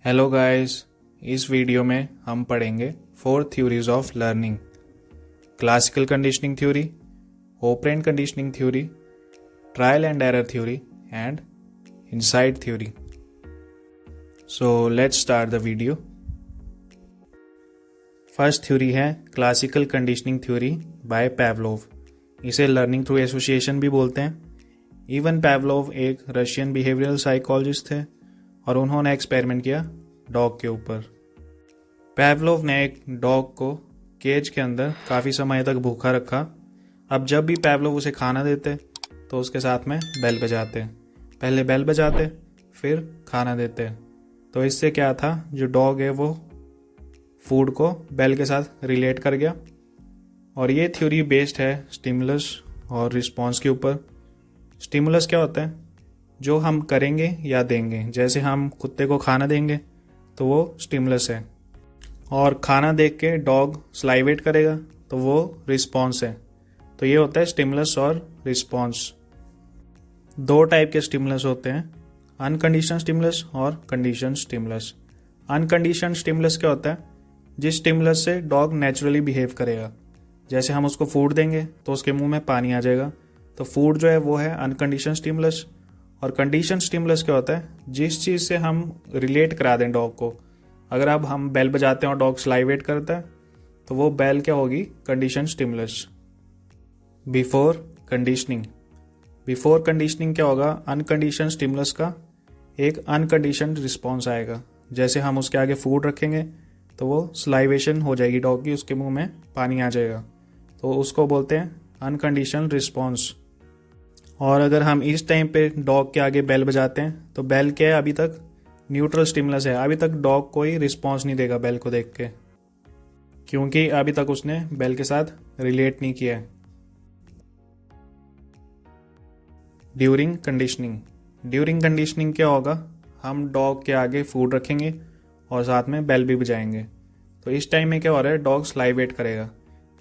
Hello guys, इस video में हम पढ़ेंगे 4 theories of learning. Classical conditioning theory, operant conditioning theory, trial and error theory and insight theory. So let's start the video. First theory है classical conditioning theory by पैवलोव। इसे learning through association भी बोलते हैं। Even पैवलोव एक Russian behavioural psychologist थे और उन्होंने experiment किया डॉग के ऊपर। पैवलोव ने एक डॉग को केज के अंदर काफ़ी समय तक भूखा रखा। अब जब भी पैवलोव उसे खाना देते तो उसके साथ में बेल बजाते। पहले बेल बजाते, फिर खाना देते। तो इससे क्या था, जो डॉग है वो फूड को बेल के साथ रिलेट कर गया। और ये थ्योरी बेस्ड है स्टिमुलस और रिस्पॉन्स के ऊपर। स्टिमुलस क्या होता है, जो हम करेंगे या देंगे। जैसे हम कुत्ते को खाना देंगे तो वो स्टिमुलस है, और खाना देख के डॉग स्लाइवेट करेगा तो वो रिस्पॉन्स है। तो ये होता है स्टिमुलस और रिस्पॉन्स। दो टाइप के स्टिमुलस होते हैं, अनकंडीशनल स्टिमुलस और कंडीशन स्टिमुलस। अनकंडीशनल स्टिमुलस क्या होता है, जिस स्टिमुलस से डॉग नेचुरली बिहेव करेगा। जैसे हम उसको फूड देंगे तो उसके मुंह में पानी आ जाएगा, तो फूड जो है वो है अनकंडीशनल स्टिमुलस। और कंडीशन स्टिमुलस क्या होता है, जिस चीज़ से हम रिलेट करा दें डॉग को। अगर अब हम बेल बजाते हैं और डॉग स्लाइवेट करता है तो वो बेल क्या होगी, condition stimulus. Before conditioning. Before conditioning क्या होगा, अनकंडीशन स्टिमुलस का एक अनकंडीशन रिस्पॉन्स आएगा। जैसे हम उसके आगे फूड रखेंगे तो वो स्लाइवेशन हो जाएगी डॉग की, उसके मुंह में पानी आ जाएगा, तो उसको बोलते हैं अनकंडीशनल रिस्पॉन्स। और अगर हम इस टाइम पे डॉग के आगे बेल बजाते हैं तो बेल क्या है, अभी तक न्यूट्रल स्टिमुलस है। अभी तक डॉग कोई रिस्पॉन्स नहीं देगा बेल को देख के, क्योंकि अभी तक उसने बेल के साथ रिलेट नहीं किया है। During conditioning. ड्यूरिंग कंडीशनिंग क्या होगा, हम डॉग के आगे फूड रखेंगे और साथ में बेल भी बजाएंगे। तो इस टाइम में क्या हो रहा है, डॉग स्लाइवेट करेगा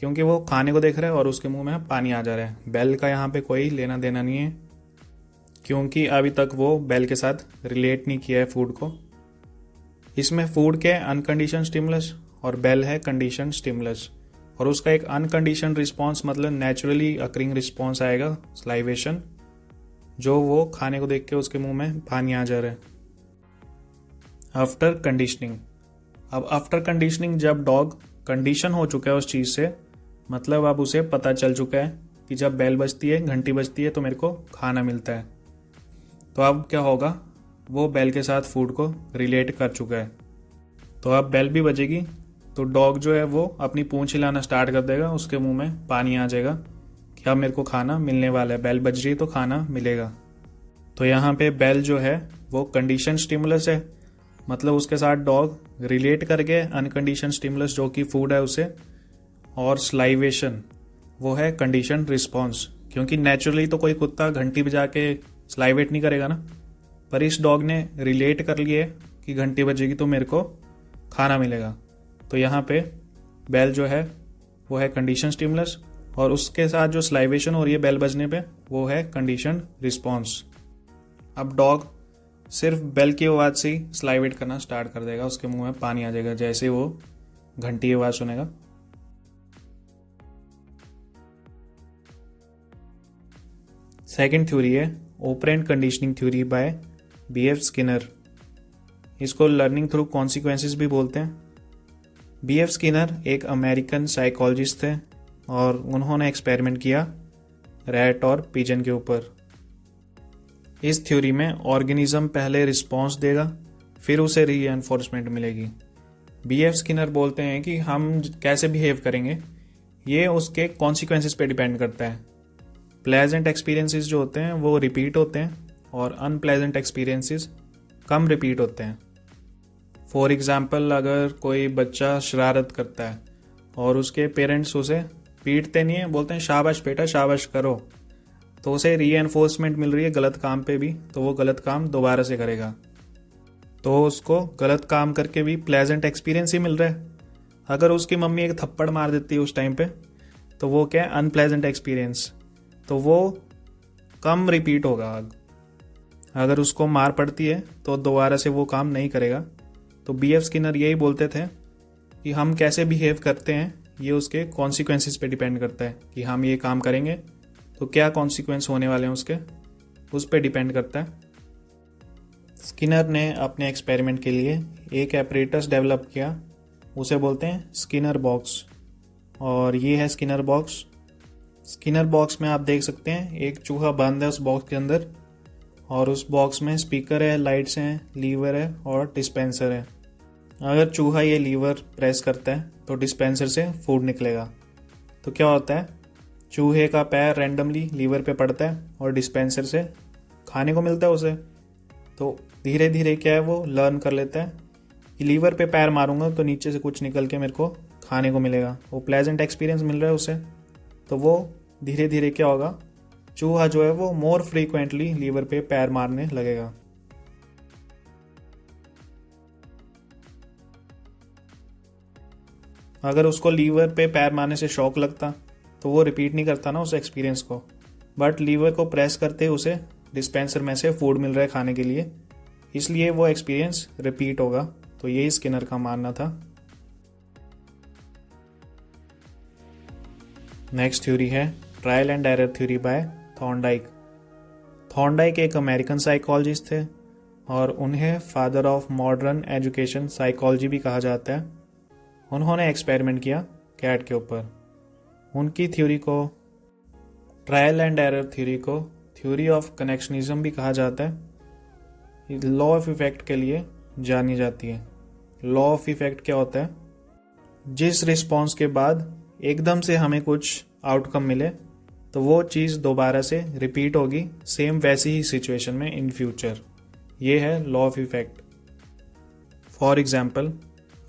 क्योंकि वो खाने को देख रहा है और उसके मुंह में पानी आ जा रहा है। बेल का यहाँ पे कोई लेना देना नहीं है, क्योंकि अभी तक वो बेल के साथ रिलेट नहीं किया है फूड को। इसमें फूड के अनकंडीशन स्टिमुलस और बेल है कंडीशन स्टिमुलस, और उसका एक अनकंडीशन रिस्पॉन्स मतलब नेचुरली अकरिंग रिस्पॉन्स आएगा, स्लाइवेशन, जो वो खाने को देख के उसके मुंह में पानी आ जा रहा है। After conditioning. अब आफ्टर कंडीशनिंग जब डॉग कंडीशन हो चुका है उस चीज़ से, मतलब अब उसे पता चल चुका है कि जब बेल बजती है, घंटी बजती है तो मेरे को खाना मिलता है। तो अब क्या होगा, वो बेल के साथ फूड को रिलेट कर चुका है। तो अब बेल भी बजेगी तो डॉग जो है वो अपनी पूंछ हिलाना स्टार्ट कर देगा, उसके मुंह में पानी आ जाएगा कि अब मेरे को खाना मिलने वाला है, बेल बज रही है तो खाना मिलेगा। तो यहाँ पे बेल जो है वो कंडीशन स्टिमुलस है, मतलब उसके साथ डॉग रिलेट करके अनकंडीशन स्टिमुलस जो कि फूड है उसे, और स्लाइवेशन वो है कंडीशन रिस्पॉन्स। क्योंकि नेचुरली तो कोई कुत्ता घंटी बजा के स्लाइवेट नहीं करेगा ना, पर इस डॉग ने रिलेट कर लिए कि घंटी बजेगी तो मेरे को खाना मिलेगा। तो यहाँ पे बेल जो है वो है कंडीशन स्टिमुलस, और उसके साथ जो स्लाइवेशन हो रही है बेल बजने पे वो है कंडीशन रिस्पॉन्स। अब डॉग सिर्फ बेल की आवाज़ से ही स्लाइवेट करना स्टार्ट कर देगा, उसके मुंह में पानी आ जाएगा जैसे वो घंटी की आवाज़ सुनेगा। सेकेंड थ्योरी है operant conditioning theory by B.F. Skinner. इसको लर्निंग थ्रू कॉन्सिक्वेंसेस भी बोलते हैं। B.F. स्किनर एक अमेरिकन साइकोलॉजिस्ट थे और उन्होंने एक्सपेरिमेंट किया रैट और पिजन के ऊपर। इस थ्योरी में ऑर्गेनिज्म पहले रिस्पॉन्स देगा, फिर उसे रीएनफोर्समेंट मिलेगी। B.F. स्किनर बोलते हैं कि हम कैसे बिहेव करेंगे ये उसके कॉन्सिक्वेंसेस पे डिपेंड करता है। प्लेजेंट एक्सपीरियंसेस जो होते हैं वो रिपीट होते हैं, और अनप्लेजेंट एक्सपीरियंसेस कम रिपीट होते हैं। फॉर एग्जाम्पल, अगर कोई बच्चा शरारत करता है और उसके पेरेंट्स उसे पीटते नहीं है, बोलते हैं शाबाश बेटा शाबाश करो, तो उसे रीएनफोर्समेंट मिल रही है गलत काम पे भी, तो वो गलत काम दोबारा से करेगा। तो उसको गलत काम करके भी प्लेजेंट एक्सपीरियंस ही मिल रहा है। अगर उसकी मम्मी एक थप्पड़ मार देती है उस टाइम पे, तो वो क्या है, अनप्लेजेंट एक्सपीरियंस, तो वो कम रिपीट होगा। अगर उसको मार पड़ती है तो दोबारा से वो काम नहीं करेगा, तो BF स्किनर यही बोलते थे कि हम कैसे बिहेव करते हैं ये उसके कॉन्सिक्वेंसेस पे डिपेंड करता है कि हम ये काम करेंगे तो क्या कॉन्सिक्वेंस होने वाले हैं उसके, उस पर डिपेंड करता है। स्किनर ने अपने एक्सपेरिमेंट के लिए एक एपरेटस डेवलप किया, उसे बोलते हैं स्किनर बॉक्स। और ये है स्किनर बॉक्स। स्किनर बॉक्स में आप देख सकते हैं एक चूहा बंद है उस बॉक्स के अंदर, और उस बॉक्स में स्पीकर है, लाइट्स हैं, लीवर है और डिस्पेंसर है। अगर चूहा ये लीवर प्रेस करता है तो डिस्पेंसर से फूड निकलेगा। तो क्या होता है, चूहे का पैर रैंडमली लीवर पे पड़ता है और डिस्पेंसर से खाने को मिलता है उसे। तो धीरे धीरे क्या है, वो लर्न कर लेता है कि लीवर पे पैर मारूंगा तो नीचे से कुछ निकल के मेरे को खाने को मिलेगा। वो प्लेजेंट एक्सपीरियंस मिल रहा है उसे, तो वो धीरे धीरे क्या होगा, चूहा जो है वो मोर फ्रीक्वेंटली लीवर पे पैर मारने लगेगा। अगर उसको लीवर पे पैर मारने से शॉक लगता तो वो रिपीट नहीं करता ना उस एक्सपीरियंस को, बट लीवर को प्रेस करते उसे डिस्पेंसर में से फूड मिल रहा है खाने के लिए, इसलिए वो एक्सपीरियंस रिपीट होगा। तो यही स्किनर का मानना था। नेक्स्ट थ्योरी है trial and error theory by Thorndike. Thorndike एक अमेरिकन साइकोलॉजिस्ट थे और उन्हें father of modern education psychology भी कहा जाता है। उन्होंने एक्सपेरिमेंट किया कैट के ऊपर। उनकी थ्योरी को, ट्रायल एंड एरर थ्योरी को, थ्योरी ऑफ कनेक्शनिज्म भी कहा जाता है। लॉ ऑफ इफेक्ट के लिए जानी जाती है। लॉ ऑफ इफेक्ट क्या होता है, जिस रिस्पॉन्स के बाद एकदम से हमें कुछ आउटकम मिले तो वो चीज़ दोबारा से रिपीट होगी सेम वैसी ही सिचुएशन में इन फ्यूचर। ये है law of effect. For example,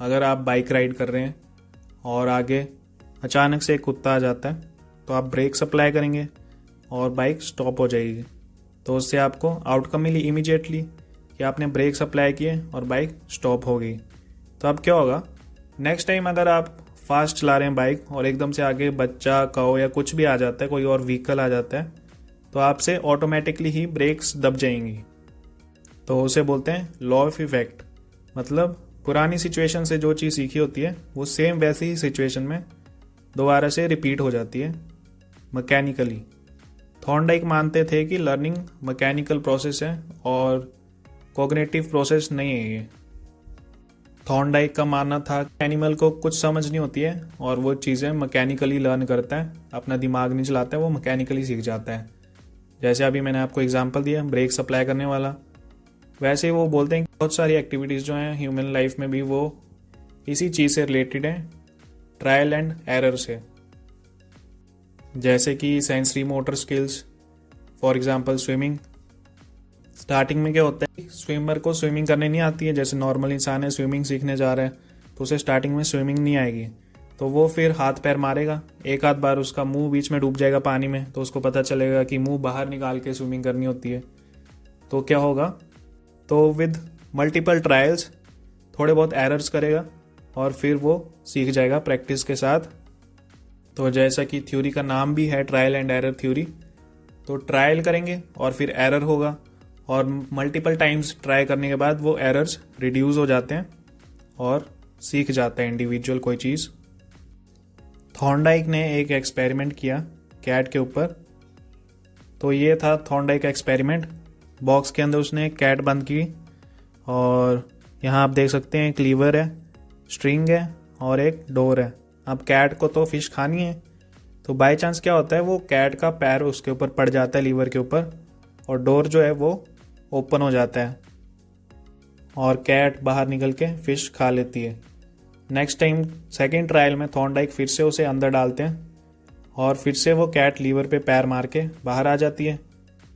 अगर आप बाइक राइड कर रहे हैं और आगे अचानक से एक कुत्ता आ जाता है तो आप ब्रेक अप्लाई करेंगे और बाइक स्टॉप हो जाएगी। तो उससे आपको आउटकम मिली इमीडिएटली कि आपने ब्रेक अप्लाई किए और बाइक स्टॉप हो गई। तो अब क्या होगा, नेक्स्ट टाइम अगर आप फास्ट चला रहे हैं बाइक और एकदम से आगे बच्चा, काऊ या कुछ भी आ जाता है, कोई और व्हीकल आ जाता है, तो आपसे ऑटोमेटिकली ही ब्रेक्स दब जाएंगी। तो उसे बोलते हैं लॉ ऑफ इफेक्ट। मतलब पुरानी सिचुएशन से जो चीज़ सीखी होती है वो सेम वैसी ही सिचुएशन में दोबारा से रिपीट हो जाती है मैकेनिकली। थॉर्नडाइक मानते थे कि लर्निंग मैकेनिकल प्रोसेस है और कॉग्निटिव प्रोसेस नहीं है ये। थॉर्नडाइक का मानना था कि एनिमल को कुछ समझ नहीं होती है और वो चीज़ें मैकेनिकली लर्न करता है, अपना दिमाग नहीं चलाता है, वो मैकेनिकली सीख जाता है। जैसे अभी मैंने आपको एग्जांपल दिया ब्रेक सप्लाई करने वाला, वैसे ही वो बोलते हैं कि बहुत सारी एक्टिविटीज़ जो हैं ह्यूमन लाइफ में भी वो इसी चीज़ से रिलेटेड हैं, ट्रायल एंड एरर से। जैसे कि sensory motor skills, for example swimming. Starting में क्या होता है, स्विमर को स्विमिंग करने नहीं आती है। जैसे नॉर्मल इंसान है, स्विमिंग सीखने जा रहा है तो उसे स्टार्टिंग में स्विमिंग नहीं आएगी, तो वो फिर हाथ पैर मारेगा, एक आध बार उसका मुंह बीच में डूब जाएगा पानी में तो उसको पता चलेगा कि मुंह बाहर निकाल के स्विमिंग करनी होती है। तो क्या होगा, तो विद मल्टीपल ट्रायल्स थोड़े बहुत एरर्स करेगा और फिर वो सीख जाएगा प्रैक्टिस के साथ। तो जैसा कि थ्योरी का नाम भी है ट्रायल एंड एरर थ्योरी, तो ट्रायल करेंगे और फिर एरर होगा और मल्टीपल टाइम्स ट्राई करने के बाद वो एरर्स रिड्यूस हो जाते हैं और सीख जाता है इंडिविजुअल कोई चीज़। थॉर्नडाइक ने एक एक्सपेरिमेंट किया कैट के ऊपर। तो ये था थॉर्नडाइक का एक्सपेरिमेंट। बॉक्स के अंदर उसने एक कैट बंद की और यहाँ आप देख सकते हैं एक लीवर है, स्ट्रिंग है और एक डोर है। अब कैट को तो फिश खानी है, तो बाय चांस क्या होता है, वो कैट का पैर उसके ऊपर पड़ जाता है लीवर के ऊपर और डोर जो है वो ओपन हो जाता है और कैट बाहर निकल के फिश खा लेती है। नेक्स्ट टाइम सेकेंड ट्रायल में थॉर्नडाइक फिर से उसे अंदर डालते हैं और फिर से वो कैट लीवर पे पैर मार के बाहर आ जाती है।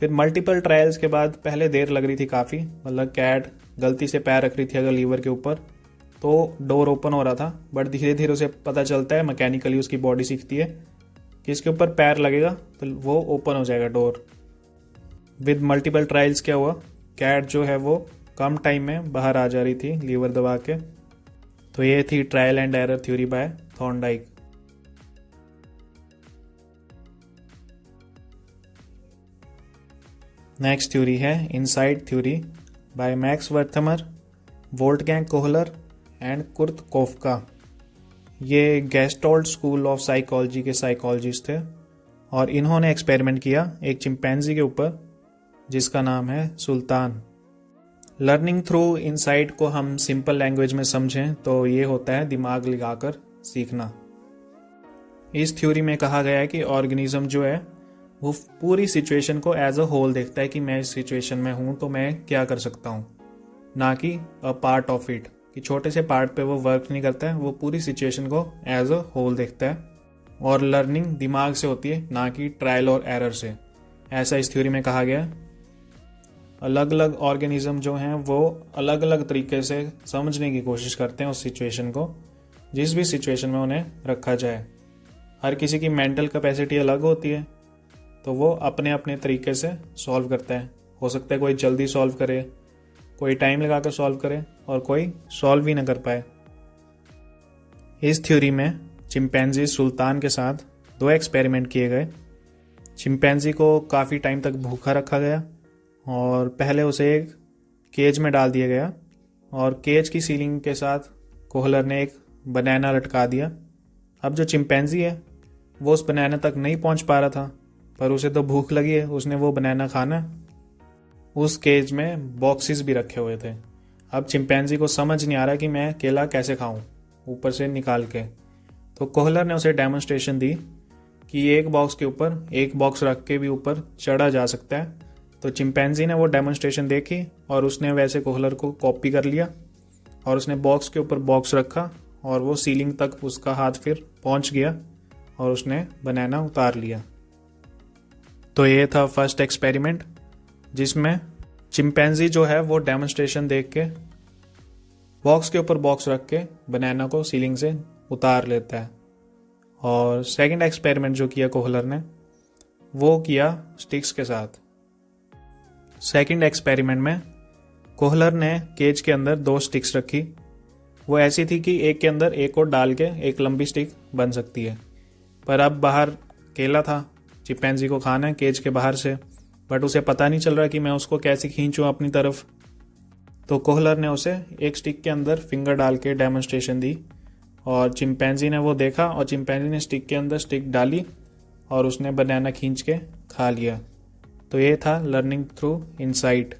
फिर मल्टीपल ट्रायल्स के बाद, पहले देर लग रही थी काफ़ी, मतलब कैट गलती से पैर रख रही थी अगर लीवर के ऊपर तो डोर ओपन हो रहा था, बट धीरे धीरे उसे पता चलता है, मैकेनिकली उसकी बॉडी सीखती है कि इसके ऊपर पैर लगेगा तो वो ओपन हो जाएगा डोर। विद मल्टीपल ट्रायल्स क्या हुआ, कैट जो है वो कम टाइम में बाहर आ जा रही थी लीवर दबा के। तो ये थी trial and error theory by Thorndike. Next theory है insight theory by Max Wertheimer. Wolfgang Kohler and Kurt Koffka. ये गेस्टोल्ट स्कूल ऑफ साइकोलॉजी के साइकोलॉजिस्ट थे और इन्होंने एक्सपेरिमेंट किया एक चिंपैंजी के ऊपर जिसका नाम है सुल्तान। लर्निंग थ्रू इनसाइट को हम सिंपल लैंग्वेज में समझें तो ये होता है दिमाग लगाकर सीखना। इस थ्योरी में कहा गया है कि ऑर्गेनिज्म जो है वो पूरी सिचुएशन को एज अ होल देखता है कि मैं इस सिचुएशन में हूँ तो मैं क्या कर सकता हूँ, ना कि अ पार्ट ऑफ इट, कि छोटे से पार्ट पे वो वर्क नहीं करता है, वो पूरी सिचुएशन को एज अ होल देखता है। और लर्निंग दिमाग से होती है ना कि ट्रायल और एरर से, ऐसा इस थ्योरी में कहा गया है। अलग अलग ऑर्गेनिज्म जो हैं वो अलग अलग तरीके से समझने की कोशिश करते हैं उस सिचुएशन को, जिस भी सिचुएशन में उन्हें रखा जाए। हर किसी की मेंटल कैपेसिटी अलग होती है तो वो अपने अपने तरीके से सॉल्व करता है। हो सकता है कोई जल्दी सॉल्व करे, कोई टाइम लगा कर सॉल्व करे और कोई सॉल्व ही ना कर पाए। इस थ्योरी में चिंपैंजी सुल्तान के साथ 2 एक्सपेरिमेंट किए गए। चिंपैंजी को काफ़ी टाइम तक भूखा रखा गया और पहले उसे एक केज में डाल दिया गया और केज की सीलिंग के साथ कोहलर ने एक बनाना लटका दिया। अब जो चिंपैंजी है वो उस बनाना तक नहीं पहुंच पा रहा था, पर उसे तो भूख लगी है, उसने वो बनाना खाना। उस केज में बॉक्सेस भी रखे हुए थे। अब चिंपैंजी को समझ नहीं आ रहा कि मैं केला कैसे खाऊं ऊपर से निकाल के। तो कोहलर ने उसे डेमोन्स्ट्रेशन दी कि एक बॉक्स के ऊपर एक बॉक्स रख के भी ऊपर चढ़ा जा सकता है। तो चिंपैंजी ने वो डेमोन्स्ट्रेशन देखी और उसने वैसे कोहलर को कॉपी कर लिया और उसने बॉक्स के ऊपर बॉक्स रखा और वो सीलिंग तक उसका हाथ फिर पहुंच गया और उसने बनाना उतार लिया। तो ये था फर्स्ट एक्सपेरिमेंट जिसमें चिंपैंजी जो है वो डेमोन्स्ट्रेशन देख के बॉक्स के ऊपर बॉक्स रख के बनाना को सीलिंग से उतार लेता है। और सेकंड एक्सपेरिमेंट जो किया कोहलर ने वो किया स्टिक्स के साथ। सेकंड एक्सपेरिमेंट में कोहलर ने केज के अंदर 2 स्टिक्स रखी। वो ऐसी थी कि एक के अंदर एक और डाल के एक लंबी स्टिक बन सकती है। पर अब बाहर केला था, चिंपैंजी को खाना है केज के बाहर से, बट उसे पता नहीं चल रहा कि मैं उसको कैसे खींचूं अपनी तरफ। तो कोहलर ने उसे एक स्टिक के अंदर फिंगर डाल के डेमोन्स्ट्रेशन दी और चिंपैंजी ने वो देखा और चिंपैंजी ने स्टिक के अंदर स्टिक डाली और उसने बनाना खींच के खा लिया। तो ये था लर्निंग थ्रू इनसाइट।